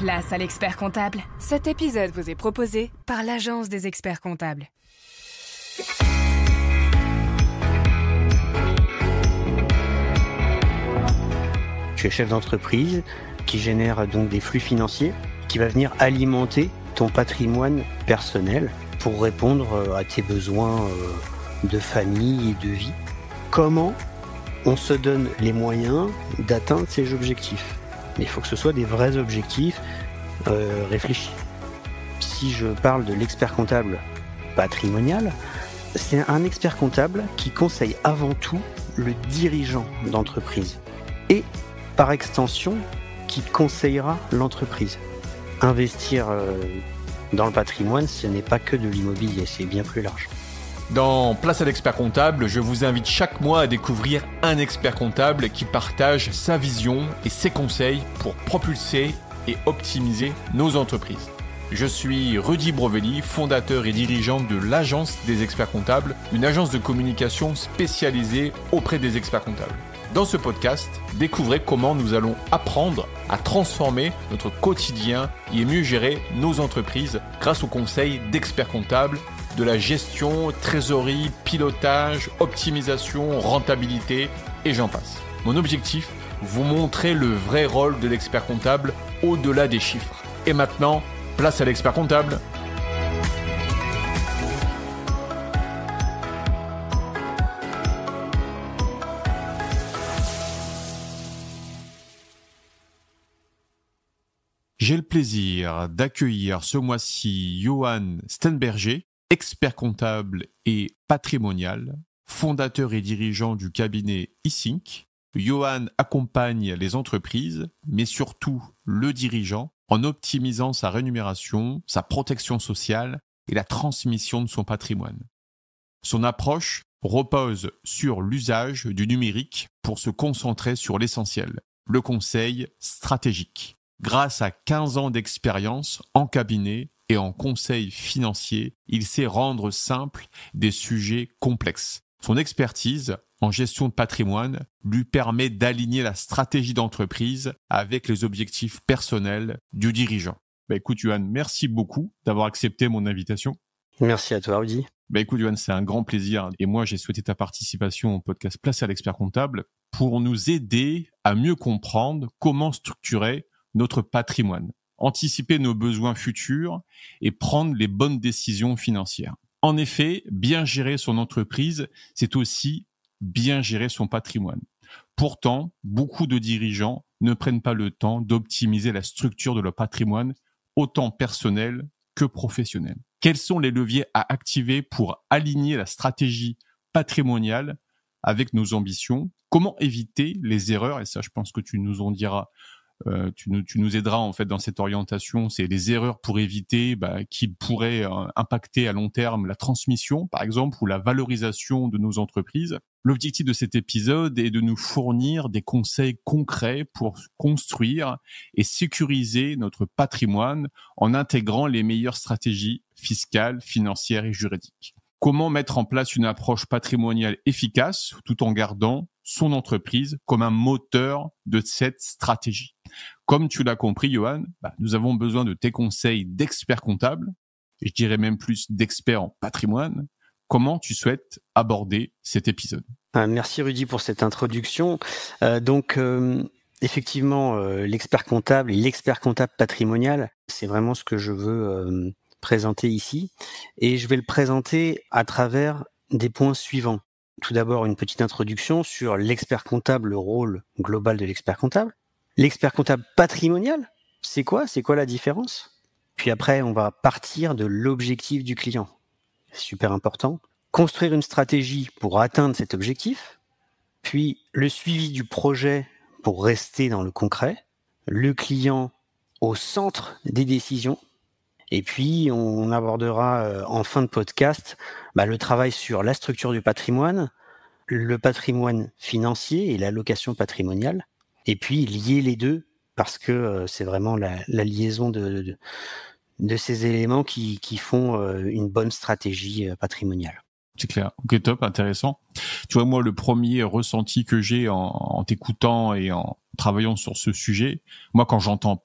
Place à l'expert comptable. Cet épisode vous est proposé par l'Agence des experts comptables. Tu es chef d'entreprise qui génère donc des flux financiers qui va venir alimenter ton patrimoine personnel pour répondre à tes besoins de famille et de vie. Comment on se donne les moyens d'atteindre ces objectifs? Mais il faut que ce soit des vrais objectifs réfléchis. Si je parle de l'expert comptable patrimonial, c'est un expert comptable qui conseille avant tout le dirigeant d'entreprise et par extension qui conseillera l'entreprise. Investir dans le patrimoine, ce n'est pas que de l'immobilier, c'est bien plus large. Dans Place à l'expert comptable, je vous invite chaque mois à découvrir un expert comptable qui partage sa vision et ses conseils pour propulser et optimiser nos entreprises. Je suis Rudy Brovelli, fondateur et dirigeant de l'Agence des experts comptables, une agence de communication spécialisée auprès des experts comptables. Dans ce podcast, découvrez comment nous allons apprendre à transformer notre quotidien et mieux gérer nos entreprises grâce aux conseils d'experts comptables, de la gestion, trésorerie, pilotage, optimisation, rentabilité et j'en passe. Mon objectif, vous montrer le vrai rôle de l'expert comptable au-delà des chiffres. Et maintenant, place à l'expert comptable. J'ai le plaisir d'accueillir ce mois-ci Johan Stenberger, expert comptable et patrimonial, fondateur et dirigeant du cabinet eSync. Johan accompagne les entreprises, mais surtout le dirigeant, en optimisant sa rémunération, sa protection sociale et la transmission de son patrimoine. Son approche repose sur l'usage du numérique pour se concentrer sur l'essentiel, le conseil stratégique. Grâce à 15 ans d'expérience en cabinet et en conseil financier, il sait rendre simple des sujets complexes. Son expertise en gestion de patrimoine lui permet d'aligner la stratégie d'entreprise avec les objectifs personnels du dirigeant. Écoute, Johan, merci beaucoup d'avoir accepté mon invitation. Merci à toi, Rudy. Écoute, Johan, c'est un grand plaisir. Et moi, j'ai souhaité ta participation au podcast Place à l'expert comptable pour nous aider à mieux comprendre comment structurer notre patrimoine, anticiper nos besoins futurs et prendre les bonnes décisions financières. En effet, bien gérer son entreprise, c'est aussi bien gérer son patrimoine. Pourtant, beaucoup de dirigeants ne prennent pas le temps d'optimiser la structure de leur patrimoine, autant personnel que professionnel. Quels sont les leviers à activer pour aligner la stratégie patrimoniale avec nos ambitions? Comment éviter les erreurs? Et ça, je pense que tu nous en diras. Tu nous aideras en fait dans cette orientation. C'est les erreurs pour éviter qui pourraient impacter à long terme la transmission, par exemple, ou la valorisation de nos entreprises. L'objectif de cet épisode est de nous fournir des conseils concrets pour construire et sécuriser notre patrimoine en intégrant les meilleures stratégies fiscales, financières et juridiques. Comment mettre en place une approche patrimoniale efficace tout en gardant son entreprise comme un moteur de cette stratégie. Comme tu l'as compris, Johan, nous avons besoin de tes conseils d'expert comptable, et je dirais même plus d'expert en patrimoine. Comment tu souhaites aborder cet épisode? Merci Rudy pour cette introduction. Effectivement, l'expert comptable et l'expert comptable patrimonial, c'est vraiment ce que je veux présenter ici. Et je vais le présenter à travers des points suivants. Tout d'abord, une petite introduction sur l'expert comptable, le rôle global de l'expert comptable. L'expert comptable patrimonial, c'est quoi? C'est quoi la différence? Puis après, on va partir de l'objectif du client. C'est super important. Construire une stratégie pour atteindre cet objectif. Puis le suivi du projet pour rester dans le concret. Le client au centre des décisions. Et puis, on abordera en fin de podcast le travail sur la structure du patrimoine, le patrimoine financier et l'allocation patrimoniale. Et puis, lier les deux, parce que c'est vraiment la liaison de ces éléments qui font une bonne stratégie patrimoniale. C'est clair. Ok, top, intéressant. Tu vois, moi, le premier ressenti que j'ai en t'écoutant et en travaillant sur ce sujet, moi, quand j'entends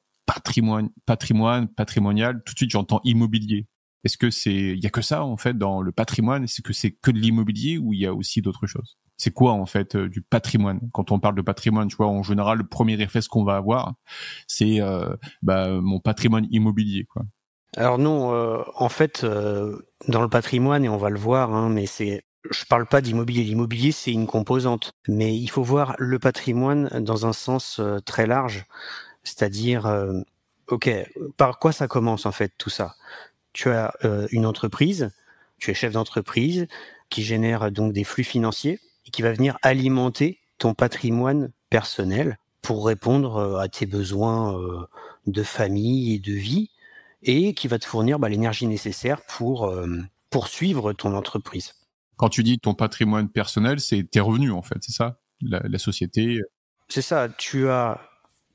patrimonial, tout de suite j'entends immobilier. Est-ce que il y a que ça en fait dans le patrimoine? Est-ce que c'est que de l'immobilier ou il y a aussi d'autres choses? C'est quoi en fait du patrimoine? Quand on parle de patrimoine, tu vois, en général, le premier réflexe qu'on va avoir, c'est mon patrimoine immobilier, quoi. Alors non, en fait, dans le patrimoine, et on va le voir, hein, mais je parle pas d'immobilier. L'immobilier, c'est une composante, mais il faut voir le patrimoine dans un sens très large, c'est-à-dire, ok, par quoi ça commence en fait tout ça? Tu as une entreprise, tu es chef d'entreprise qui génère donc des flux financiers et qui va venir alimenter ton patrimoine personnel pour répondre à tes besoins de famille et de vie et qui va te fournir l'énergie nécessaire pour poursuivre ton entreprise. Quand tu dis ton patrimoine personnel, c'est tes revenus en fait, c'est ça? La société. C'est ça, tu as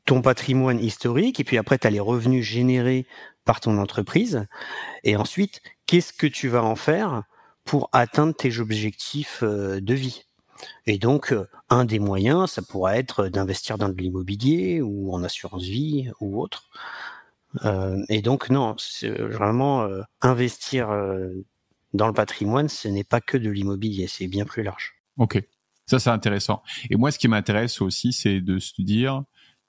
ton patrimoine historique et puis après tu as les revenus générés par ton entreprise. Et ensuite, qu'est-ce que tu vas en faire pour atteindre tes objectifs de vie? Et donc, un des moyens, ça pourrait être d'investir dans de l'immobilier ou en assurance vie ou autre. Et donc, non, c'est vraiment investir dans le patrimoine, ce n'est pas que de l'immobilier, c'est bien plus large. Ok, ça c'est intéressant. Et moi, ce qui m'intéresse aussi, c'est de se dire,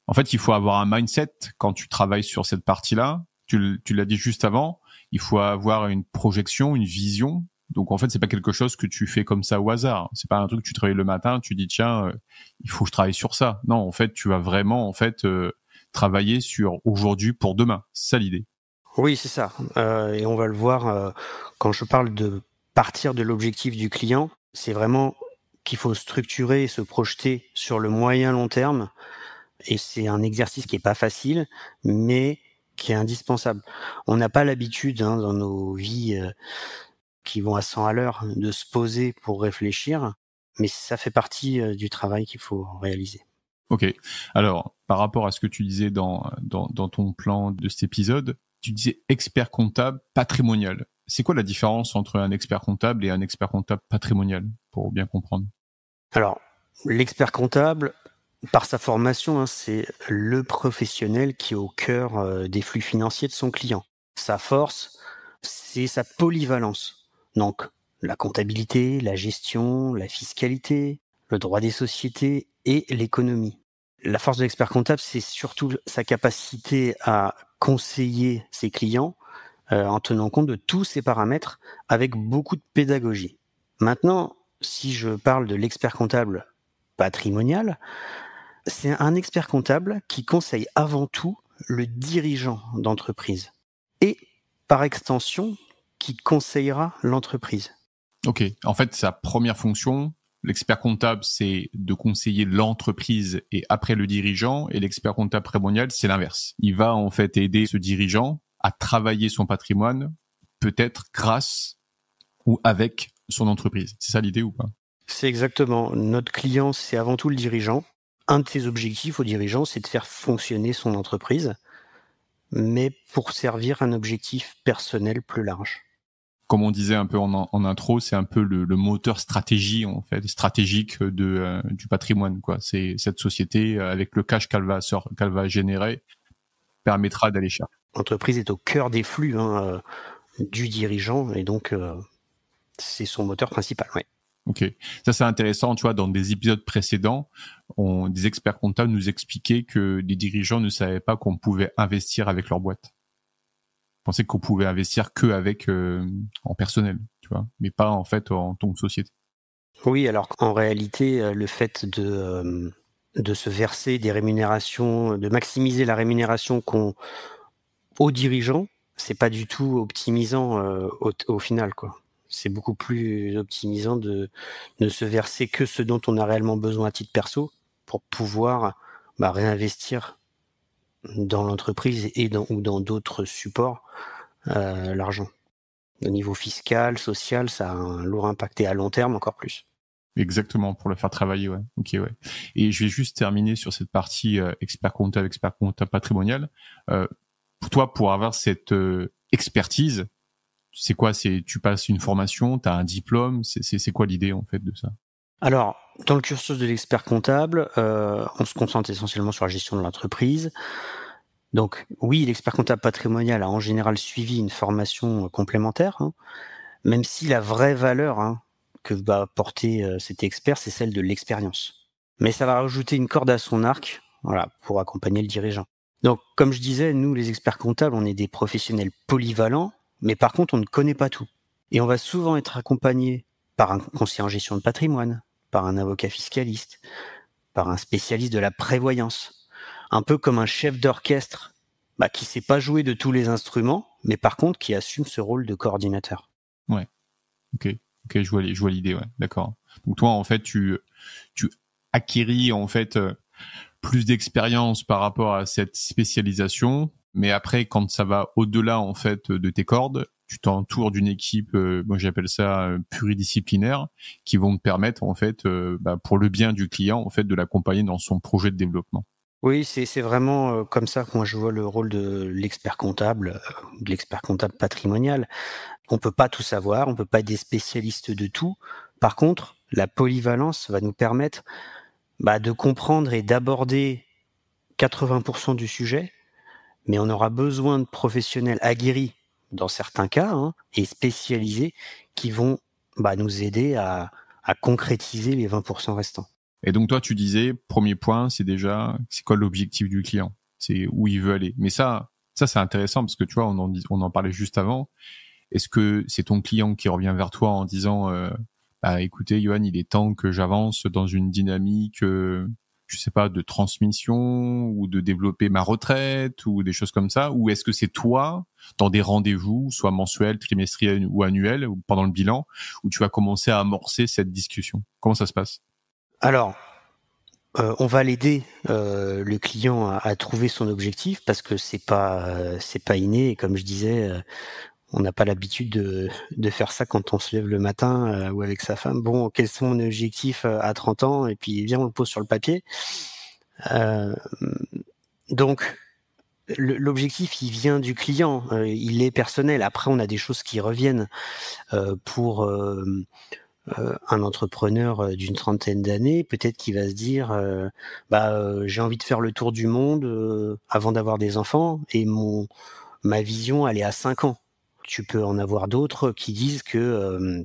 en fait, il faut avoir un mindset quand tu travailles sur cette partie-là. Tu l'as dit juste avant, il faut avoir une projection, une vision. Donc en fait, c'est pas quelque chose que tu fais comme ça au hasard. C'est pas un truc que tu travailles le matin, tu dis tiens, il faut que je travaille sur ça. Non, en fait, tu vas vraiment travailler sur aujourd'hui pour demain. C'est ça l'idée. Oui, c'est ça. Et on va le voir quand je parle de partir de l'objectif du client, c'est vraiment qu'il faut structurer et se projeter sur le moyen long terme. Et c'est un exercice qui est pas facile, mais qui est indispensable. On n'a pas l'habitude dans nos vies qui vont à 100 à l'heure de se poser pour réfléchir, mais ça fait partie du travail qu'il faut réaliser. Ok. Alors, par rapport à ce que tu disais dans ton plan de cet épisode, tu disais expert comptable patrimonial. C'est quoi la différence entre un expert comptable et un expert comptable patrimonial, pour bien comprendre? Alors, l'expert comptable, par sa formation, c'est le professionnel qui est au cœur des flux financiers de son client. Sa force, c'est sa polyvalence. Donc, la comptabilité, la gestion, la fiscalité, le droit des sociétés et l'économie. La force de l'expert comptable, c'est surtout sa capacité à conseiller ses clients en tenant compte de tous ces paramètres avec beaucoup de pédagogie. Maintenant, si je parle de l'expert comptable patrimonial, c'est un expert comptable qui conseille avant tout le dirigeant d'entreprise et, par extension, qui conseillera l'entreprise. Ok. En fait, sa première fonction, l'expert comptable, c'est de conseiller l'entreprise et après le dirigeant. Et l'expert comptable patrimonial, c'est l'inverse. Il va en fait aider ce dirigeant à travailler son patrimoine, peut-être grâce ou avec son entreprise. C'est ça l'idée ou pas? C'est exactement. Notre client, c'est avant tout le dirigeant. Un de ses objectifs au dirigeant, c'est de faire fonctionner son entreprise, mais pour servir un objectif personnel plus large. Comme on disait un peu en intro, c'est un peu le moteur stratégique du patrimoine, quoi. C'est cette société avec le cash qu'elle va générer permettra d'aller chercher. L'entreprise est au cœur des flux du dirigeant et donc c'est son moteur principal. Ouais. Ok, ça c'est intéressant. Tu vois, dans des épisodes précédents, des experts comptables nous expliquaient que les dirigeants ne savaient pas qu'on pouvait investir avec leur boîte. Ils pensaient qu'on pouvait investir que avec en personnel, tu vois, mais pas en fait en tant que société. Oui, alors qu'en réalité, le fait de se verser des rémunérations, de maximiser la rémunération aux dirigeants, c'est pas du tout optimisant au final, quoi. C'est beaucoup plus optimisant de ne se verser que ce dont on a réellement besoin à titre perso pour pouvoir réinvestir dans l'entreprise ou dans d'autres supports l'argent. Au niveau fiscal, social, ça a un lourd impact et à long terme encore plus. Exactement, pour le faire travailler, ouais. Ok, ouais. Et je vais juste terminer sur cette partie expert comptable patrimonial. Pour toi, pour avoir cette expertise, c'est quoi? Tu passes une formation, tu as un diplôme, c'est quoi l'idée en fait de ça? Alors, dans le cursus de l'expert comptable, on se concentre essentiellement sur la gestion de l'entreprise. Donc oui, l'expert comptable patrimonial a en général suivi une formation complémentaire, hein, même si la vraie valeur que va apporter cet expert, c'est celle de l'expérience. Mais ça va rajouter une corde à son arc, voilà, pour accompagner le dirigeant. Donc, comme je disais, nous, les experts comptables, on est des professionnels polyvalents, mais par contre, on ne connaît pas tout. Et on va souvent être accompagné par un conseiller en gestion de patrimoine, par un avocat fiscaliste, par un spécialiste de la prévoyance. Un peu comme un chef d'orchestre qui ne sait pas jouer de tous les instruments, mais par contre qui assume ce rôle de coordinateur. Ouais, ok, je vois l'idée, ouais, d'accord. Donc toi, en fait, tu acquéris en fait plus d'expérience par rapport à cette spécialisation, mais après, quand ça va au-delà en fait de tes cordes, tu t'entoures d'une équipe, moi j'appelle ça pluridisciplinaire, qui vont te permettre en fait, pour le bien du client, en fait, de l'accompagner dans son projet de développement. Oui, c'est vraiment comme ça que moi je vois le rôle de l'expert comptable, de l'expert comptable patrimonial. On peut pas tout savoir, on peut pas être des spécialistes de tout. Par contre, la polyvalence va nous permettre de comprendre et d'aborder 80% du sujet, mais on aura besoin de professionnels aguerris dans certains cas et spécialisés qui vont nous aider à concrétiser les 20% restants. Et donc toi, tu disais, premier point, c'est quoi l'objectif du client, c'est où il veut aller. Mais ça c'est intéressant parce que tu vois, on en parlait juste avant. Est-ce que c'est ton client qui revient vers toi en disant écoutez, Johan, il est temps que j'avance dans une dynamique, je sais pas, de transmission ou de développer ma retraite ou des choses comme ça, ou est-ce que c'est toi dans des rendez-vous, soit mensuels, trimestriels ou annuels, ou pendant le bilan, où tu vas commencer à amorcer cette discussion? Comment ça se passe? Alors, on va l'aider le client à trouver son objectif parce que c'est pas inné. Et comme je disais, on n'a pas l'habitude de faire ça quand on se lève le matin ou avec sa femme. Bon, quels sont mon objectif à 30 ans? Et puis viens, on le pose sur le papier. Donc l'objectif, il vient du client, il est personnel. Après, on a des choses qui reviennent pour un entrepreneur d'une trentaine d'années, peut-être qu'il va se dire j'ai envie de faire le tour du monde avant d'avoir des enfants et ma vision elle est à 5 ans. Tu peux en avoir d'autres qui disent que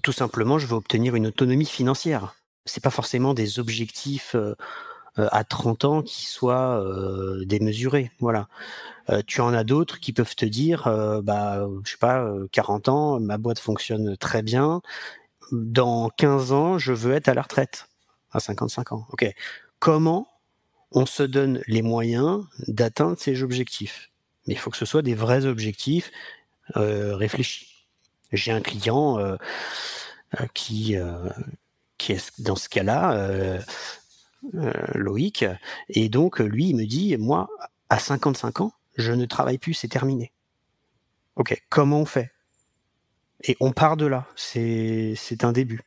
tout simplement je veux obtenir une autonomie financière. C'est pas forcément des objectifs à 30 ans qui soient démesurés. Voilà. Tu en as d'autres qui peuvent te dire je sais pas, 40 ans, ma boîte fonctionne très bien. Dans 15 ans, je veux être à la retraite, à 55 ans. Ok. Comment on se donne les moyens d'atteindre ces objectifs? Mais il faut que ce soit des vrais objectifs réfléchis. J'ai un client qui est dans ce cas-là, Loïc, et donc lui, il me dit, moi, à 55 ans, je ne travaille plus, c'est terminé. Ok, comment on fait? Et on part de là, c'est un début.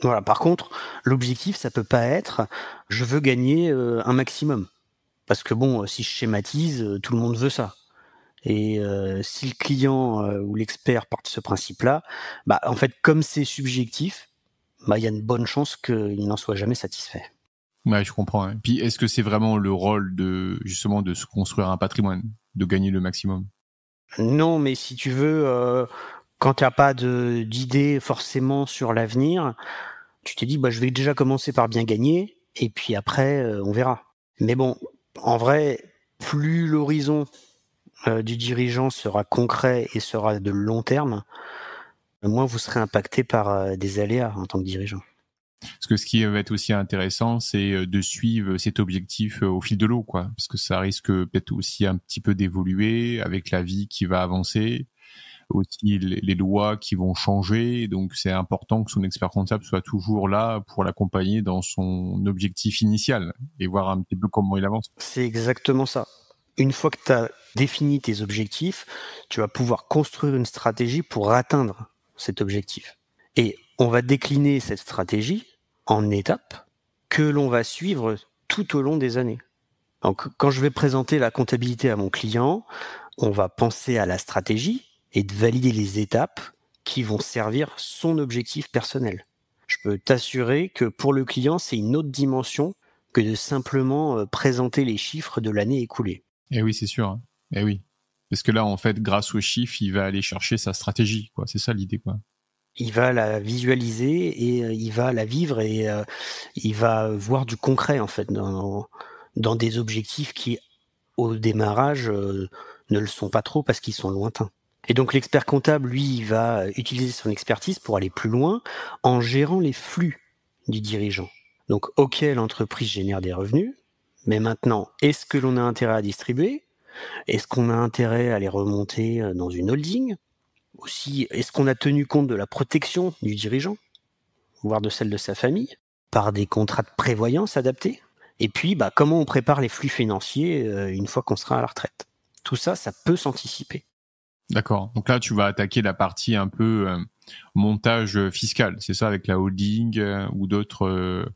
Voilà. Par contre, l'objectif, ça peut pas être je veux gagner un maximum. Parce que bon, si je schématise, tout le monde veut ça. Et si le client ou l'expert part de ce principe-là, en fait, comme c'est subjectif, il y a une bonne chance qu'il n'en soit jamais satisfait. Ouais, je comprends. Hein. Puis, est-ce que c'est vraiment le rôle de se construire un patrimoine, de gagner le maximum? Non, mais si tu veux, quand tu n'as pas d'idée forcément sur l'avenir, tu te dis, je vais déjà commencer par bien gagner, et puis après, on verra. Mais bon, en vrai, plus l'horizon du dirigeant sera concret et sera de long terme, moins vous serez impacté par des aléas en tant que dirigeant. Parce que ce qui va être aussi intéressant, c'est de suivre cet objectif au fil de l'eau, quoi. Parce que ça risque peut-être aussi un petit peu d'évoluer avec la vie qui va avancer, aussi les lois qui vont changer. Donc, c'est important que son expert comptable soit toujours là pour l'accompagner dans son objectif initial et voir un petit peu comment il avance. C'est exactement ça. Une fois que tu as défini tes objectifs, tu vas pouvoir construire une stratégie pour atteindre cet objectif. Et on va décliner cette stratégie en étapes que l'on va suivre tout au long des années. Donc, quand je vais présenter la comptabilité à mon client, on va penser à la stratégie et de valider les étapes qui vont servir son objectif personnel. Je peux t'assurer que pour le client, c'est une autre dimension que de simplement présenter les chiffres de l'année écoulée. Eh oui, c'est sûr. Hein. Eh oui. Parce que là, en fait, grâce aux chiffres, il va aller chercher sa stratégie, quoi. C'est ça l'idée, quoi. Il va la visualiser et il va la vivre et il va voir du concret en fait dans des objectifs qui au démarrage ne le sont pas trop parce qu'ils sont lointains. Et donc l'expert comptable, lui, il va utiliser son expertise pour aller plus loin en gérant les flux du dirigeant. Donc ok, l'entreprise génère des revenus, mais maintenant, est-ce que l'on a intérêt à distribuer ? Est-ce qu'on a intérêt à les remonter dans une holding ? Aussi, est-ce qu'on a tenu compte de la protection du dirigeant, voire de celle de sa famille, par des contrats de prévoyance adaptés ? Et puis, comment on prépare les flux financiers une fois qu'on sera à la retraite ? Tout ça, ça peut s'anticiper. D'accord. Donc là, tu vas attaquer la partie un peu montage fiscal, c'est ça, avec la holding ou d'autres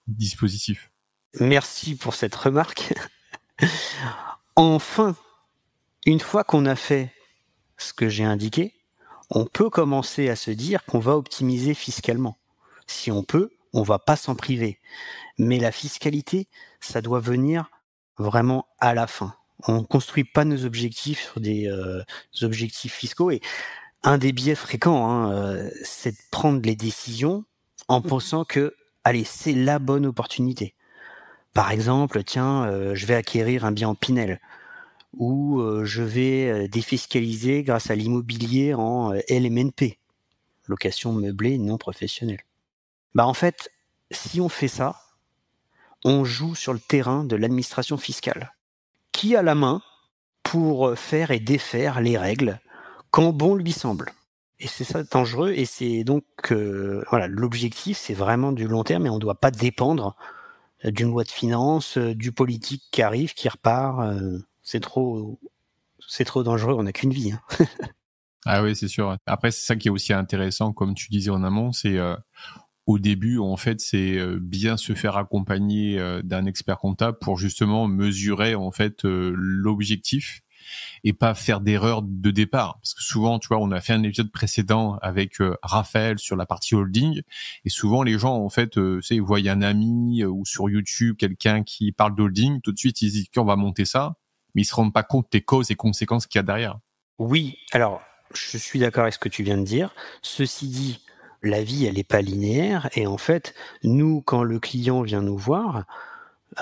dispositifs. Merci pour cette remarque. Enfin, une fois qu'on a fait ce que j'ai indiqué, on peut commencer à se dire qu'on va optimiser fiscalement. Si on peut, on va pas s'en priver. Mais la fiscalité, ça doit venir vraiment à la fin. On ne construit pas nos objectifs sur des objectifs fiscaux. Et un des biais fréquents, c'est de prendre les décisions en pensant que, allez, c'est la bonne opportunité. Par exemple, tiens, je vais acquérir un bien en Pinel. Ou je vais défiscaliser grâce à l'immobilier en LMNP, location meublée non professionnelle. En fait, si on fait ça, on joue sur le terrain de l'administration fiscale, qui a la main pour faire et défaire les règles quand bon lui semble. Et c'est ça dangereux, et c'est donc l'objectif, c'est vraiment du long terme, et on ne doit pas dépendre d'une loi de finances, du politique qui arrive, qui repart. C'est trop dangereux, on n'a qu'une vie. Hein. Ah oui, c'est sûr. Après, c'est ça qui est aussi intéressant, comme tu disais en amont, c'est au début, en fait, c'est bien se faire accompagner d'un expert comptable pour justement mesurer en fait l'objectif et pas faire d'erreur de départ. Parce que souvent, tu vois, on a fait un épisode précédent avec Raphaël sur la partie holding, et souvent les gens, en fait, ils voient un ami ou sur YouTube quelqu'un qui parle d'holding, tout de suite ils disent qu'on va monter ça, mais ils se rendent pas compte des causes et conséquences qu'il y a derrière. Oui, alors je suis d'accord avec ce que tu viens de dire. Ceci dit, la vie, elle n'est pas linéaire, et en fait, nous, quand le client vient nous voir,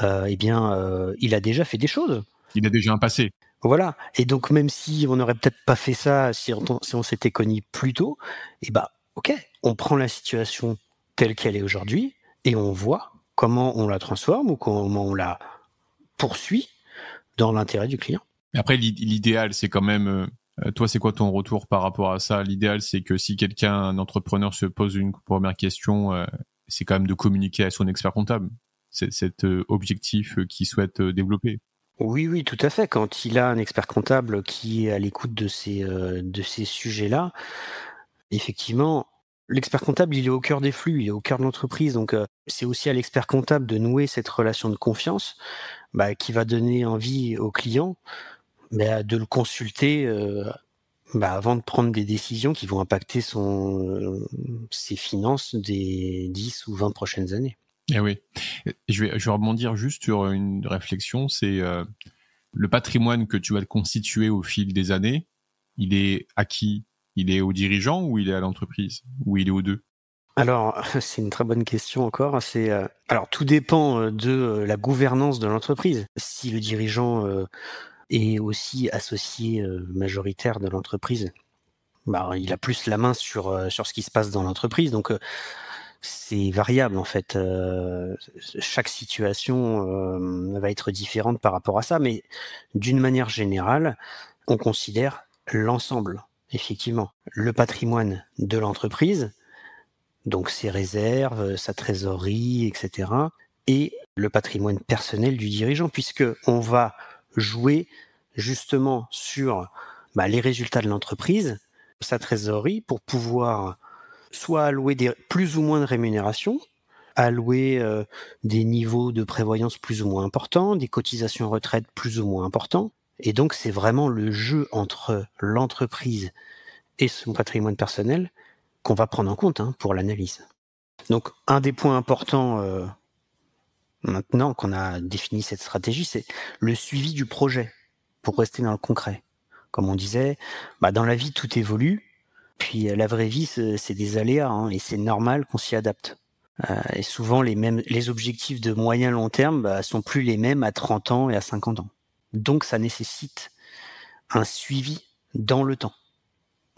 il a déjà fait des choses. Il a déjà un passé. Voilà. Et donc, même si on n'aurait peut-être pas fait ça, si on s'était cogné plus tôt, ok, on prend la situation telle qu'elle est aujourd'hui et on voit comment on la transforme ou comment on la poursuit dans l'intérêt du client. Après, l'idéal, c'est quand même... toi, c'est quoi ton retour par rapport à ça ? L'idéal, c'est que si un entrepreneur se pose une première question, c'est quand même de communiquer à son expert comptable. C'est cet objectif qu'il souhaite développer. Oui, tout à fait. Quand il a un expert comptable qui est à l'écoute de ces sujets-là, effectivement, l'expert comptable, il est au cœur des flux, il est au cœur de l'entreprise. Donc, c'est aussi à l'expert comptable de nouer cette relation de confiance qui va donner envie au client de le consulter avant de prendre des décisions qui vont impacter ses finances des 10 ou 20 prochaines années. Eh oui. Je vais rebondir juste sur une réflexion, c'est le patrimoine que tu vas te constituer au fil des années, il est à qui ? Il est aux dirigeants ou il est à l'entreprise ? Ou il est aux deux ? Alors, c'est une très bonne question encore. Alors, tout dépend de la gouvernance de l'entreprise. Si le dirigeant est aussi associé majoritaire de l'entreprise, il a plus la main sur ce qui se passe dans l'entreprise. Donc, c'est variable en fait. Chaque situation va être différente par rapport à ça, mais d'une manière générale, on considère l'ensemble, effectivement, le patrimoine de l'entreprise, donc ses réserves, sa trésorerie, etc., et le patrimoine personnel du dirigeant, puisque on va jouer justement sur les résultats de l'entreprise, sa trésorerie, pour pouvoir soit allouer plus ou moins de rémunération, allouer des niveaux de prévoyance plus ou moins importants, des cotisations retraite plus ou moins importants. Et donc, c'est vraiment le jeu entre l'entreprise et son patrimoine personnel qu'on va prendre en compte pour l'analyse. Donc, un des points importants maintenant qu'on a défini cette stratégie, c'est le suivi du projet. pour rester dans le concret. Comme on disait, dans la vie, tout évolue. Puis la vraie vie, c'est des aléas, hein, et c'est normal qu'on s'y adapte. Et souvent, les objectifs de moyen long terme sont plus les mêmes à 30 ans et à 50 ans. Donc, ça nécessite un suivi dans le temps.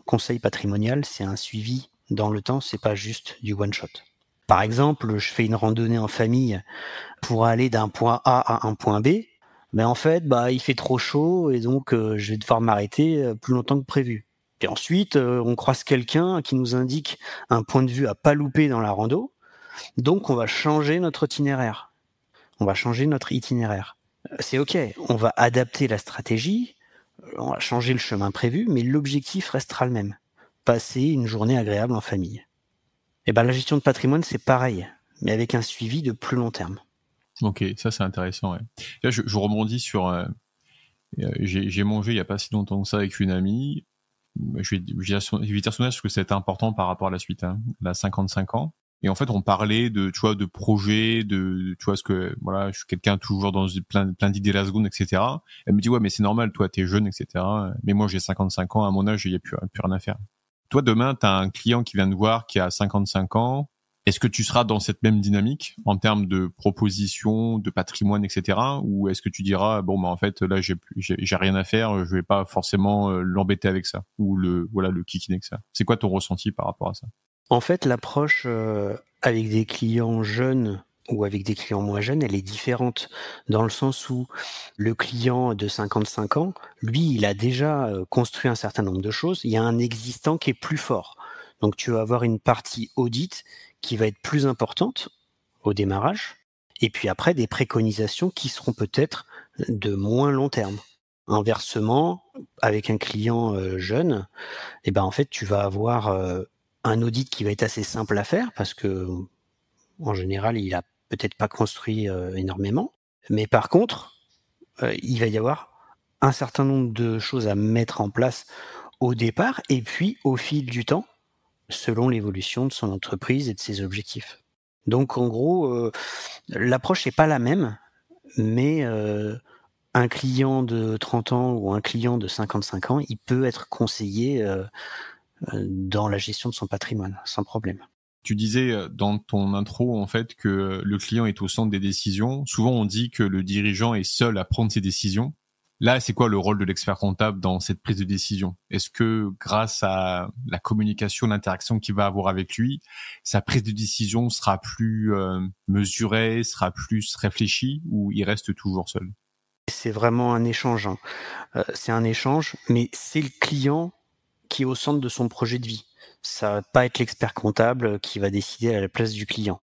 Conseil patrimonial, c'est un suivi dans le temps, c'est pas juste du one shot. Par exemple, je fais une randonnée en famille pour aller d'un point A à un point B, mais en fait, il fait trop chaud et donc je vais devoir m'arrêter plus longtemps que prévu. Puis ensuite, on croise quelqu'un qui nous indique un point de vue à pas louper dans la rando, donc on va changer notre itinéraire. C'est ok, on va adapter la stratégie, on va changer le chemin prévu, mais l'objectif restera le même. Passer une journée agréable en famille. Et la gestion de patrimoine, c'est pareil, mais avec un suivi de plus long terme. Ok, ça c'est intéressant. Ouais. Là, je rebondis sur... j'ai mangé il n'y a pas si longtemps que ça avec une amie. Je vais dire son âge parce que c'est important par rapport à la suite. Hein. Elle a 55 ans. Et en fait, on parlait de projets, ce que, voilà, je suis quelqu'un toujours dans plein d'idées la seconde, etc. Elle me dit, ouais, mais c'est normal, toi, t'es jeune, etc. Mais moi, j'ai 55 ans, à mon âge, il n'y a plus rien à faire. Toi, demain, t'as un client qui vient te voir, qui a 55 ans. Est-ce que tu seras dans cette même dynamique en termes de proposition, de patrimoine, etc. Ou est-ce que tu diras, en fait, là, j'ai rien à faire, je vais pas forcément l'embêter avec ça ou le kikiner avec ça. C'est quoi ton ressenti par rapport à ça? En fait, l'approche avec des clients jeunes ou avec des clients moins jeunes, elle est différente dans le sens où le client de 55 ans, lui, il a déjà construit un certain nombre de choses. Il y a un existant qui est plus fort. Donc, tu vas avoir une partie audit qui va être plus importante au démarrage. Et puis après, des préconisations qui seront peut-être de moins long terme. Inversement, avec un client jeune, en fait, tu vas avoir un audit qui va être assez simple à faire parce que, en général, il a peut-être pas construit énormément. Mais par contre, il va y avoir un certain nombre de choses à mettre en place au départ et puis au fil du temps, selon l'évolution de son entreprise et de ses objectifs. Donc, en gros, l'approche n'est pas la même, mais un client de 30 ans ou un client de 55 ans, il peut être conseillé dans la gestion de son patrimoine, sans problème. Tu disais dans ton intro, en fait, que le client est au centre des décisions. Souvent, on dit que le dirigeant est seul à prendre ses décisions. Là, c'est quoi le rôle de l'expert comptable dans cette prise de décision? Est-ce que grâce à la communication, l'interaction qu'il va avoir avec lui, sa prise de décision sera plus mesurée, sera plus réfléchie, ou il reste toujours seul? C'est vraiment un échange. Hein. C'est un échange, mais c'est le client qui est au centre de son projet de vie. Ça va pas être l'expert comptable qui va décider à la place du client.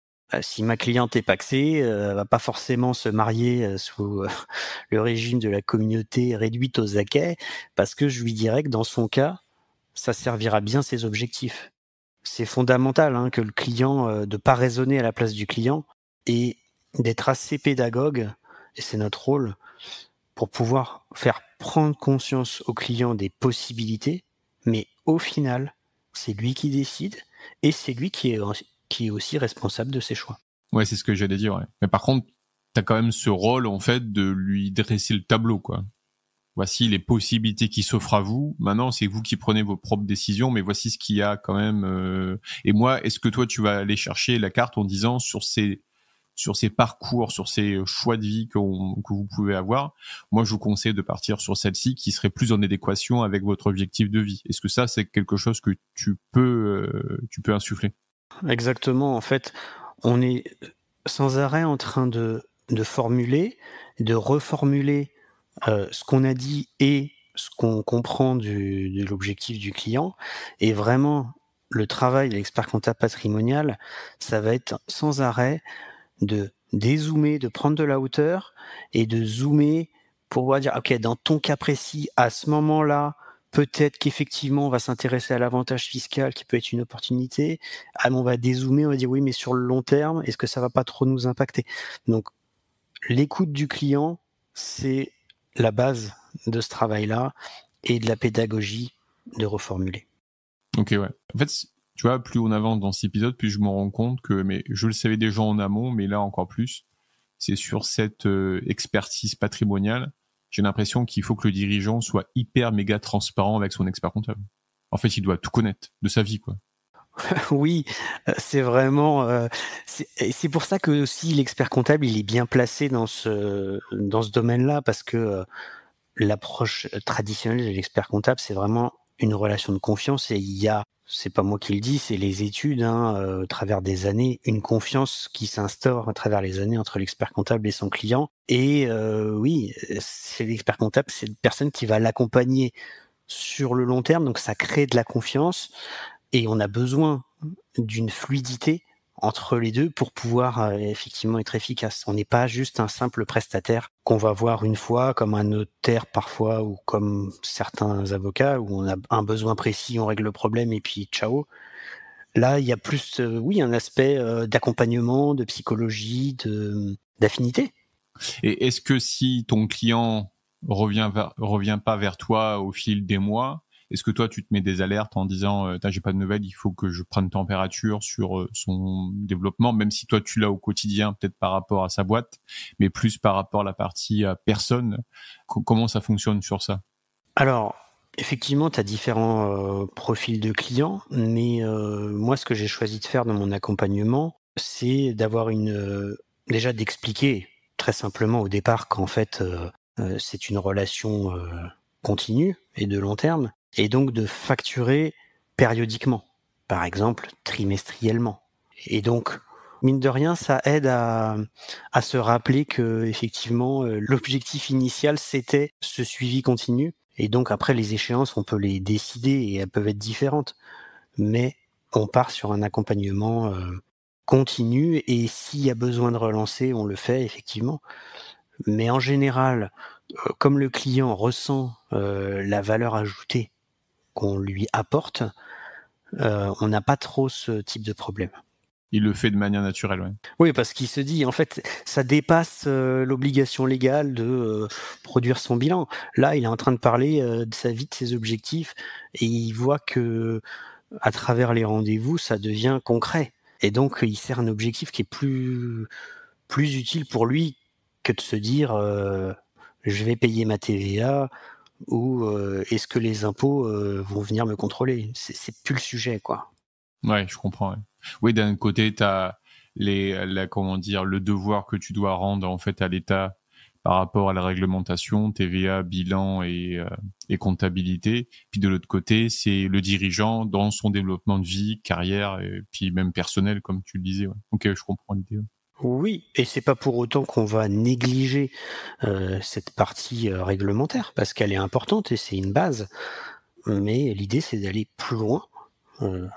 Si ma cliente est pacsée, elle va pas forcément se marier sous le régime de la communauté réduite aux acquets, parce que je lui dirais que dans son cas, ça servira bien ses objectifs. C'est fondamental que le client, de pas raisonner à la place du client et d'être assez pédagogue, et c'est notre rôle, pour pouvoir faire prendre conscience au client des possibilités, mais au final, c'est lui qui décide et c'est lui qui est aussi responsable de ses choix. Ouais, c'est ce que j'allais dire. Ouais. Mais par contre, t'as quand même ce rôle en fait de lui dresser le tableau, quoi. Voici les possibilités qui s'offrent à vous. Maintenant, c'est vous qui prenez vos propres décisions, mais voici ce qu'il y a quand même. Et moi, est-ce que toi, tu vas aller chercher la carte en disant sur ces parcours, sur ces choix de vie que vous pouvez avoir, moi, je vous conseille de partir sur celle-ci qui serait plus en adéquation avec votre objectif de vie. Est-ce que ça, c'est quelque chose que tu peux insuffler? Exactement. En fait, on est sans arrêt en train de formuler, de reformuler ce qu'on a dit et ce qu'on comprend de l'objectif du client. Et vraiment, le travail de l'expert comptable patrimonial, ça va être sans arrêt de dézoomer, de prendre de la hauteur et de zoomer pour pouvoir dire, ok, dans ton cas précis, à ce moment-là, peut-être qu'effectivement, on va s'intéresser à l'avantage fiscal qui peut être une opportunité. Ah, mais on va dézoomer, on va dire, oui, mais sur le long terme, est-ce que ça va pas trop nous impacter? Donc, l'écoute du client, c'est la base de ce travail-là et de la pédagogie de reformuler. Ok, ouais. En fait, tu vois, plus on avance dans cet épisode, plus je me rends compte que, mais je le savais déjà en amont, mais là encore plus, c'est sur cette expertise patrimoniale j'ai l'impression qu'il faut que le dirigeant soit hyper méga transparent avec son expert comptable. En fait, il doit tout connaître de sa vie, quoi. Oui, c'est vraiment. C'est pour ça que aussi l'expert comptable, il est bien placé dans ce domaine-là, parce que l'approche traditionnelle de l'expert comptable, c'est vraiment une relation de confiance, et c'est pas moi qui le dis, c'est les études, à travers des années, une confiance qui s'instaure à travers les années entre l'expert comptable et son client. Et oui, c'est l'expert comptable, c'est une personne qui va l'accompagner sur le long terme, donc ça crée de la confiance. Et on a besoin d'une fluidité entre les deux pour pouvoir effectivement être efficace. On n'est pas juste un simple prestataire qu'on va voir une fois, comme un notaire parfois, ou comme certains avocats, où on a un besoin précis, on règle le problème et puis ciao. Là, il y a plus, oui, un aspect d'accompagnement, de psychologie, d'affinité. Et est-ce que si ton client revient pas vers toi au fil des mois, est-ce que toi tu te mets des alertes en disant j'ai pas de nouvelles, il faut que je prenne température sur son développement, même si toi tu l'as au quotidien, peut-être par rapport à sa boîte, mais plus par rapport à la partie personne. Comment ça fonctionne sur ça? Alors, effectivement, tu as différents profils de clients, mais moi, ce que j'ai choisi de faire dans mon accompagnement, c'est d'avoir déjà d'expliquer très simplement au départ qu'en fait, c'est une relation continue et de long terme, et donc de facturer périodiquement, par exemple trimestriellement. Et donc, mine de rien, ça aide à se rappeler que effectivement, l'objectif initial, c'était ce suivi continu. Et donc après, les échéances, on peut les décider et elles peuvent être différentes. Mais on part sur un accompagnement continu, et s'il y a besoin de relancer, on le fait effectivement. Mais en général, comme le client ressent la valeur ajoutée qu'on lui apporte, on n'a pas trop ce type de problème. Il le fait de manière naturelle, ouais. Oui, parce qu'il se dit, en fait, ça dépasse l'obligation légale de produire son bilan. Là, il est en train de parler de sa vie, de ses objectifs, et il voit que à travers les rendez-vous, ça devient concret. Et donc, il sert un objectif qui est plus utile pour lui que de se dire je vais payer ma TVA, ou est-ce que les impôts vont venir me contrôler. C'est plus le sujet, quoi. Ouais, je comprends. Ouais. Oui, d'un côté, t'as le devoir que tu dois rendre en fait à l'État par rapport à la réglementation, TVA, bilan et comptabilité. Puis de l'autre côté, c'est le dirigeant dans son développement de vie, carrière et puis même personnel, comme tu le disais. Ouais. Ok, je comprends l'idée. Ouais. Oui, et c'est pas pour autant qu'on va négliger cette partie réglementaire, parce qu'elle est importante et c'est une base. Mais l'idée, c'est d'aller plus loin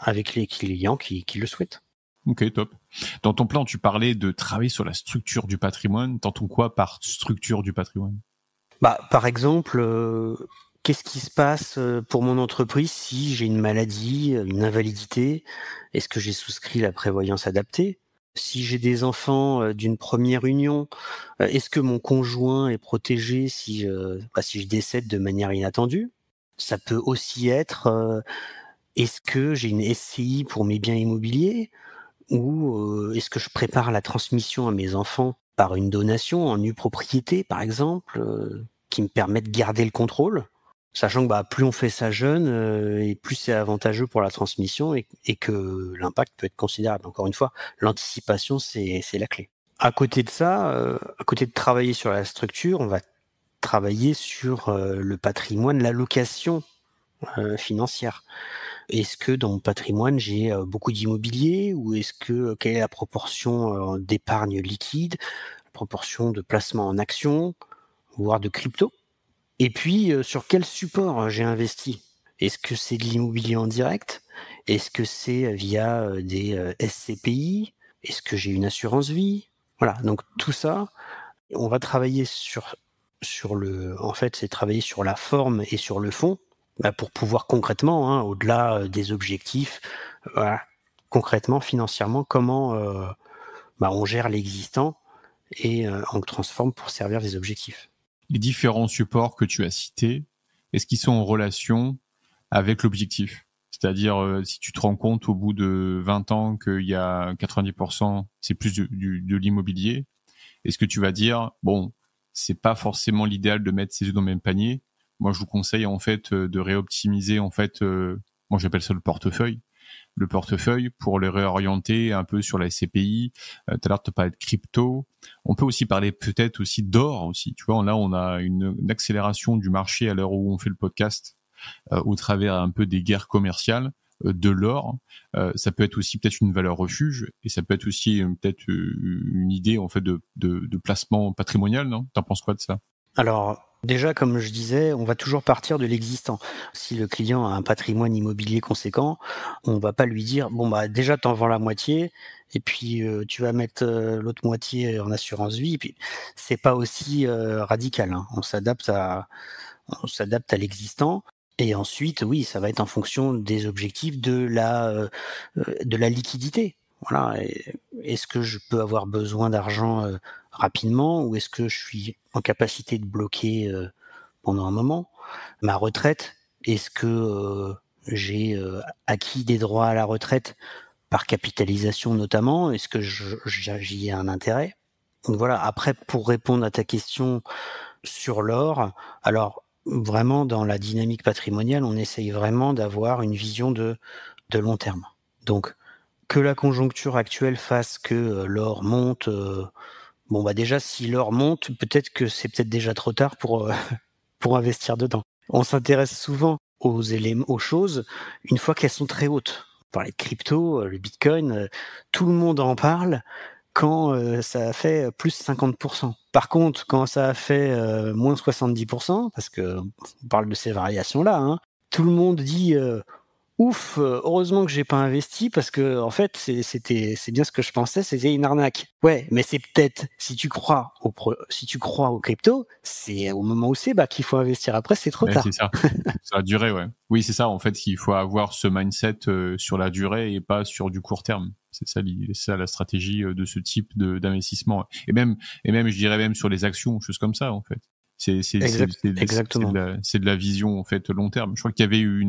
avec les clients qui le souhaitent. Ok, top. Dans ton plan, tu parlais de travailler sur la structure du patrimoine. T'entends quoi par structure du patrimoine? Par exemple, qu'est-ce qui se passe pour mon entreprise si j'ai une maladie, une invalidité? Est-ce que j'ai souscrit la prévoyance adaptée? Si j'ai des enfants d'une première union, est-ce que mon conjoint est protégé si je décède de manière inattendue? Ça peut aussi être, est-ce que j'ai une SCI pour mes biens immobiliers? Ou est-ce que je prépare la transmission à mes enfants par une donation en nue propriété, par exemple, qui me permet de garder le contrôle? Sachant que plus on fait ça jeune, et plus c'est avantageux pour la transmission, et que l'impact peut être considérable. Encore une fois, l'anticipation, c'est la clé. À côté de ça, à côté de travailler sur la structure, on va travailler sur le patrimoine, l'allocation financière. Est-ce que dans mon patrimoine, j'ai beaucoup d'immobilier, ou est-ce que quelle est la proportion d'épargne liquide, la proportion de placement en actions, voire de crypto? Et puis, sur quel support j'ai investi? Est-ce que c'est de l'immobilier en direct? Est-ce que c'est via des SCPI? Est-ce que j'ai une assurance vie? Voilà, donc tout ça, on va travailler c'est travailler sur la forme et sur le fond, pour pouvoir concrètement, au-delà des objectifs, voilà, concrètement, financièrement, comment on gère l'existant et on le transforme pour servir des objectifs. Les différents supports que tu as cités, est-ce qu'ils sont en relation avec l'objectif? C'est-à-dire, si tu te rends compte au bout de 20 ans qu'il y a 90%, c'est plus de l'immobilier, est-ce que tu vas dire, bon, c'est pas forcément l'idéal de mettre ses œufs dans le même panier. Moi, je vous conseille en fait de réoptimiser en fait, moi j'appelle ça le portefeuille pour les réorienter un peu sur la SCPI. Tout à l'heure, tu parlais de crypto. On peut aussi parler peut-être aussi d'or aussi. Tu vois, là, on a une accélération du marché à l'heure où on fait le podcast au travers un peu des guerres commerciales. De l'or, ça peut être aussi peut-être une valeur refuge et ça peut être aussi peut-être une idée en fait de placement patrimonial, non? T'en penses quoi de ça? Alors, déjà, comme je disais, on va toujours partir de l'existant. Si le client a un patrimoine immobilier conséquent, on va pas lui dire, bon, bah, déjà, t'en vends la moitié, et puis tu vas mettre l'autre moitié en assurance vie, et puis c'est pas aussi radical, hein. On s'adapte à l'existant. Et ensuite, oui, ça va être en fonction des objectifs de la liquidité. Voilà. Est-ce que je peux avoir besoin d'argent rapidement, ou est-ce que je suis en capacité de bloquer pendant un moment? Ma retraite, est-ce que j'ai acquis des droits à la retraite par capitalisation notamment? Est-ce que j'y ai un intérêt? Donc voilà. Après, pour répondre à ta question sur l'or, alors vraiment dans la dynamique patrimoniale, on essaye vraiment d'avoir une vision de long terme. Donc que la conjoncture actuelle fasse que l'or monte, bon bah déjà si l'or monte, peut-être que c'est peut-être déjà trop tard pour pour investir dedans. On s'intéresse souvent aux éléments, aux choses une fois qu'elles sont très hautes. On parlait de crypto, le Bitcoin, tout le monde en parle quand ça a fait plus 50%. Par contre, quand ça a fait moins 70%, parce que on parle de ces variations-là, hein, tout le monde dit ouf, heureusement que j'ai pas investi parce que en fait c'est bien ce que je pensais, c'était une arnaque. Ouais, mais c'est peut-être si tu crois au crypto, c'est au moment où c'est qu'il faut investir. Après, c'est trop Ouais, tard. c'est ça. Ça a duré, ouais. Oui, c'est ça. En fait, il faut avoir ce mindset sur la durée et pas sur du court terme. C'est ça la stratégie de ce type d'investissement. Et même, je dirais même sur les actions, choses comme ça, en fait. Exactement. C'est de la vision, en fait, long terme. Je crois qu'il y avait eu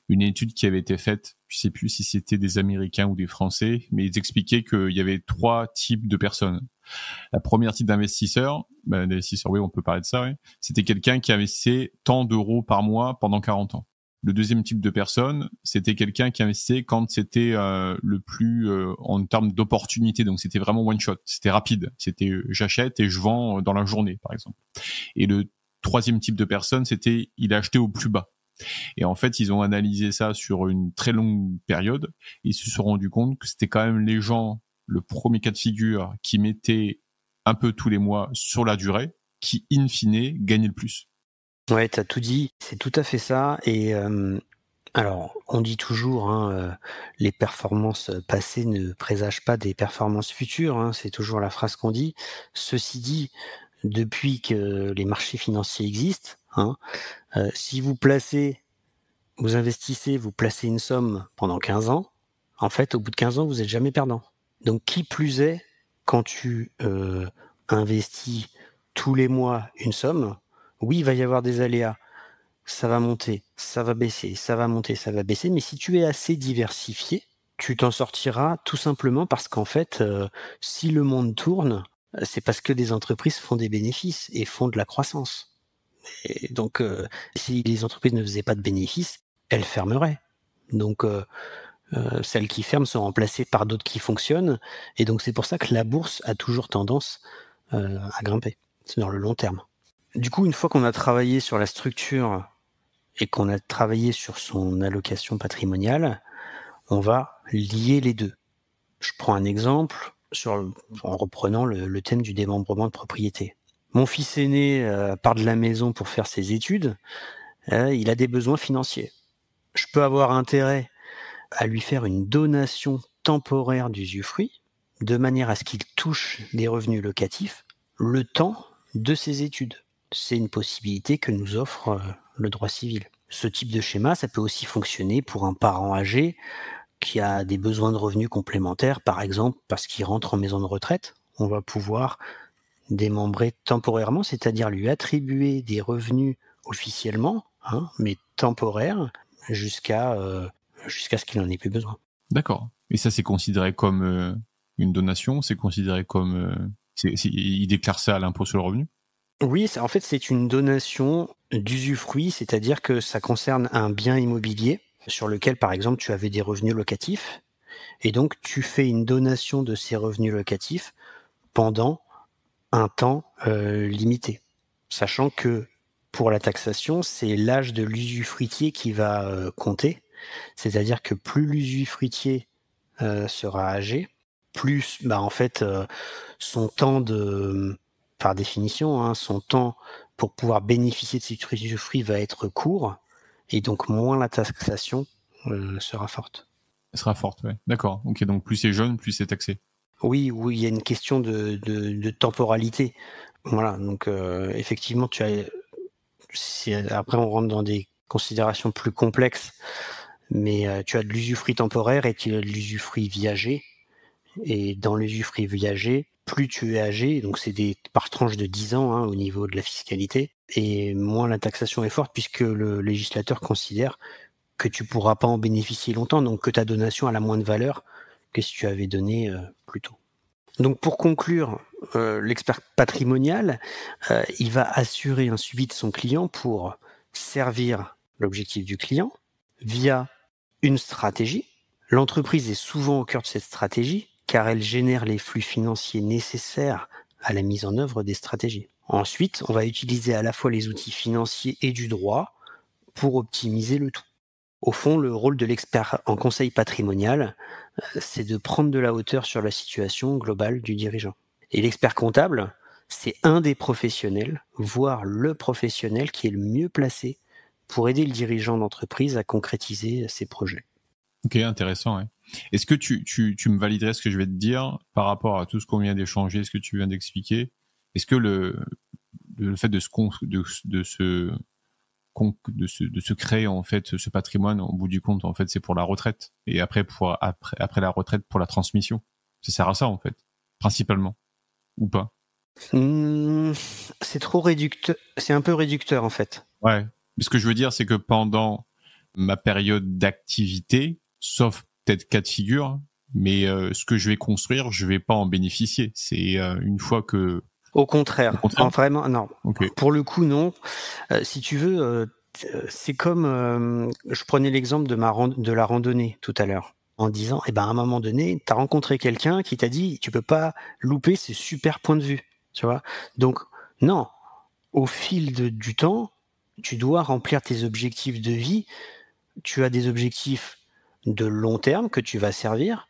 une étude qui avait été faite. Je sais plus si c'était des Américains ou des Français, mais ils expliquaient qu'il y avait 3 types de personnes. La première type d'investisseur, oui, on peut parler de ça, oui. C'était quelqu'un qui investissait tant d'euros par mois pendant 40 ans. Le deuxième type de personne, c'était quelqu'un qui investissait quand c'était le plus en termes d'opportunité, donc c'était vraiment one shot, c'était rapide, c'était j'achète et je vends dans la journée, par exemple. Et le troisième type de personne, c'était il a acheté au plus bas. Et en fait, ils ont analysé ça sur une très longue période et ils se sont rendus compte que c'était quand même les gens, le premier cas de figure, qui mettaient un peu tous les mois sur la durée, qui, in fine, gagnaient le plus. Ouais, t'as tout dit, c'est tout à fait ça. Et alors, on dit toujours, hein, les performances passées ne présagent pas des performances futures, hein, c'est toujours la phrase qu'on dit. Ceci dit, depuis que les marchés financiers existent, hein, si vous investissez, vous placez une somme pendant 15 ans, en fait, au bout de 15 ans, vous n'êtes jamais perdant. Donc, qui plus est, quand tu investis tous les mois une somme, oui, il va y avoir des aléas. Ça va monter, ça va baisser, ça va monter, ça va baisser. Mais si tu es assez diversifié, tu t'en sortiras tout simplement parce qu'en fait, si le monde tourne, c'est parce que des entreprises font des bénéfices et font de la croissance. Et donc, si les entreprises ne faisaient pas de bénéfices, elles fermeraient. Donc, celles qui ferment sont remplacées par d'autres qui fonctionnent. Et donc, c'est pour ça que la bourse a toujours tendance à grimper. C'est dans le long terme. Du coup, une fois qu'on a travaillé sur la structure et qu'on a travaillé sur son allocation patrimoniale, on va lier les deux. Je prends un exemple en reprenant le thème du démembrement de propriété. Mon fils aîné part de la maison pour faire ses études, il a des besoins financiers. Je peux avoir intérêt à lui faire une donation temporaire d'usufruit, de manière à ce qu'il touche des revenus locatifs le temps de ses études. C'est une possibilité que nous offre le droit civil. Ce type de schéma, ça peut aussi fonctionner pour un parent âgé qui a des besoins de revenus complémentaires, par exemple parce qu'il rentre en maison de retraite. On va pouvoir démembrer temporairement, c'est-à-dire lui attribuer des revenus officiellement, hein, mais temporaires, jusqu'à ce qu'il n'en ait plus besoin. D'accord. Et ça, c'est considéré comme une donation? C'est considéré comme... il déclare ça à l'impôt sur le revenu? Oui, en fait, c'est une donation d'usufruit, c'est-à-dire que ça concerne un bien immobilier sur lequel, par exemple, tu avais des revenus locatifs. Et donc, tu fais une donation de ces revenus locatifs pendant un temps limité. Sachant que pour la taxation, c'est l'âge de l'usufruitier qui va compter. C'est-à-dire que plus l'usufruitier sera âgé, plus en fait son temps par définition, hein, son temps pour pouvoir bénéficier de cet usufruit va être court, et donc moins la taxation sera forte. Elle sera forte, ouais. D'accord. Ok, donc plus c'est jeune, plus c'est taxé. Oui, il y a une question de temporalité. Voilà, donc effectivement, après on rentre dans des considérations plus complexes, mais tu as de l'usufruit temporaire et tu as de l'usufruit viager. Et dans l'usufruit viager, plus tu es âgé, donc c'est par tranche de 10 ans hein, au niveau de la fiscalité, et moins la taxation est forte puisque le législateur considère que tu pourras pas en bénéficier longtemps, donc que ta donation a la moins de valeur que si tu avais donné plus tôt. Donc pour conclure, l'expert patrimonial, il va assurer un suivi de son client pour servir l'objectif du client via une stratégie. L'entreprise est souvent au cœur de cette stratégie car elle génère les flux financiers nécessaires à la mise en œuvre des stratégies. Ensuite, on va utiliser à la fois les outils financiers et du droit pour optimiser le tout. Au fond, le rôle de l'expert en conseil patrimonial, c'est de prendre de la hauteur sur la situation globale du dirigeant. Et l'expert comptable, c'est un des professionnels, voire le professionnel qui est le mieux placé pour aider le dirigeant d'entreprise à concrétiser ses projets. Ok, intéressant. Ouais. Est-ce que tu me validerais ce que je vais te dire par rapport à tout ce qu'on vient d'échanger, ce que tu viens d'expliquer? Est-ce que le fait de se créer en fait ce patrimoine, au bout du compte, en fait, c'est pour la retraite et après la retraite pour la transmission? Ça sert à ça en fait, principalement, ou pas? C'est trop réducteur. C'est un peu réducteur en fait. Ouais. Mais ce que je veux dire, c'est que pendant ma période d'activité, sauf peut-être cas de figure, mais ce que je vais construire, je vais pas en bénéficier. C'est une fois que... Au contraire. Vraiment, non. Okay. Pour le coup, non. Si tu veux, c'est comme... je prenais l'exemple de la randonnée tout à l'heure, en disant, à un moment donné, tu as rencontré quelqu'un qui t'a dit, tu peux pas louper ce super point de vue. Tu vois. Donc, non. Au fil du temps, tu dois remplir tes objectifs de vie. Tu as des objectifs de long terme que tu vas servir,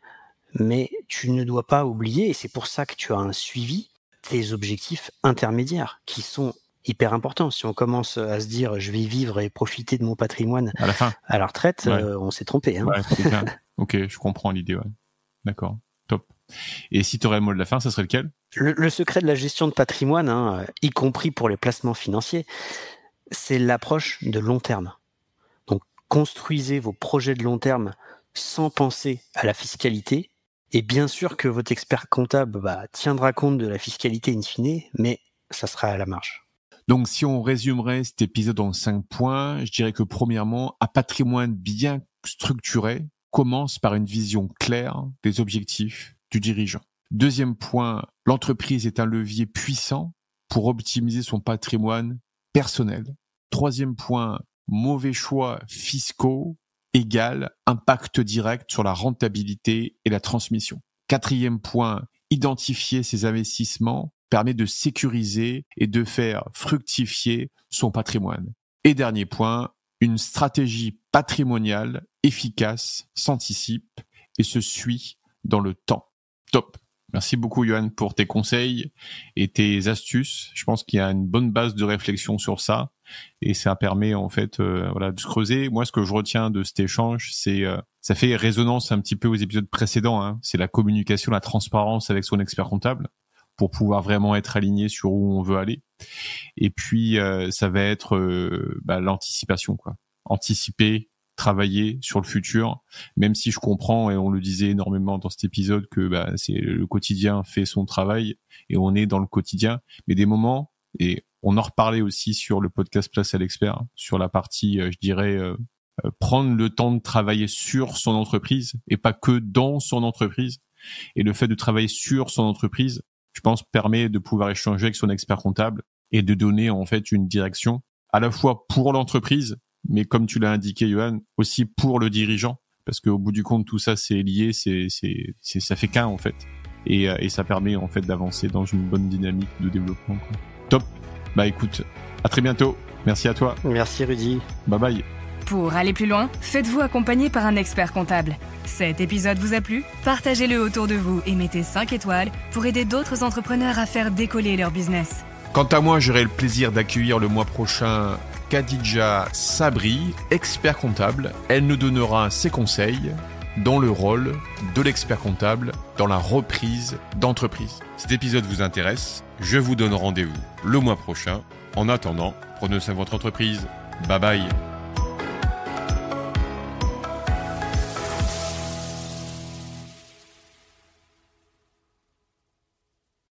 mais tu ne dois pas oublier, et c'est pour ça que tu as un suivi, tes objectifs intermédiaires qui sont hyper importants. Si on commence à se dire je vais vivre et profiter de mon patrimoine à la fin, à la retraite, ouais. On s'est trompé. Hein. Ouais, c'est bien. Ok, je comprends l'idée. Ouais. D'accord, top. Et si tu aurais le mot de la fin, ça serait lequel? Le secret de la gestion de patrimoine, hein, y compris pour les placements financiers, c'est l'approche de long terme. Donc, construisez vos projets de long terme sans penser à la fiscalité. Et bien sûr que votre expert comptable tiendra compte de la fiscalité in fine, mais ça sera à la marge. Donc, si on résumerait cet épisode en 5 points, je dirais que premièrement, un patrimoine bien structuré commence par une vision claire des objectifs du dirigeant. Deuxième point, l'entreprise est un levier puissant pour optimiser son patrimoine personnel. Troisième point, mauvais choix fiscaux égale impact direct sur la rentabilité et la transmission. Quatrième point, identifier ses investissements permet de sécuriser et de faire fructifier son patrimoine. Et dernier point, une stratégie patrimoniale efficace s'anticipe et se suit dans le temps. Top. Merci beaucoup, Johan, pour tes conseils et tes astuces. Je pense qu'il y a une bonne base de réflexion sur ça et ça permet en fait de se creuser. Moi, ce que je retiens de cet échange, c'est ça fait résonance un petit peu aux épisodes précédents. Hein. C'est la communication, la transparence avec son expert comptable pour pouvoir vraiment être aligné sur où on veut aller. Et puis, ça va être l'anticipation, quoi. Anticiper, travailler sur le futur, même si je comprends, et on le disait énormément dans cet épisode, que c'est le quotidien fait son travail, et on est dans le quotidien. Mais des moments, et on en reparlait aussi sur le podcast Place à l'expert, sur la partie, je dirais, prendre le temps de travailler sur son entreprise, et pas que dans son entreprise. Et le fait de travailler sur son entreprise, je pense, permet de pouvoir échanger avec son expert comptable et de donner en fait une direction à la fois pour l'entreprise, mais comme tu l'as indiqué, Johan, aussi pour le dirigeant, parce qu'au bout du compte, tout ça c'est lié, ça fait qu'un en fait, et ça permet en fait d'avancer dans une bonne dynamique de développement, quoi. Top. Bah écoute, à très bientôt. Merci à toi. Merci Rudy. Bye bye. Pour aller plus loin, faites-vous accompagner par un expert comptable. Cet épisode vous a plu ? Partagez-le autour de vous et mettez 5 étoiles pour aider d'autres entrepreneurs à faire décoller leur business. Quant à moi, j'aurai le plaisir d'accueillir le mois prochain Khadija Sabri, expert comptable. Elle nous donnera ses conseils dans le rôle de l'expert comptable dans la reprise d'entreprise. Cet épisode vous intéresse ? Je vous donne rendez-vous le mois prochain. En attendant, prenez soin de votre entreprise. Bye bye.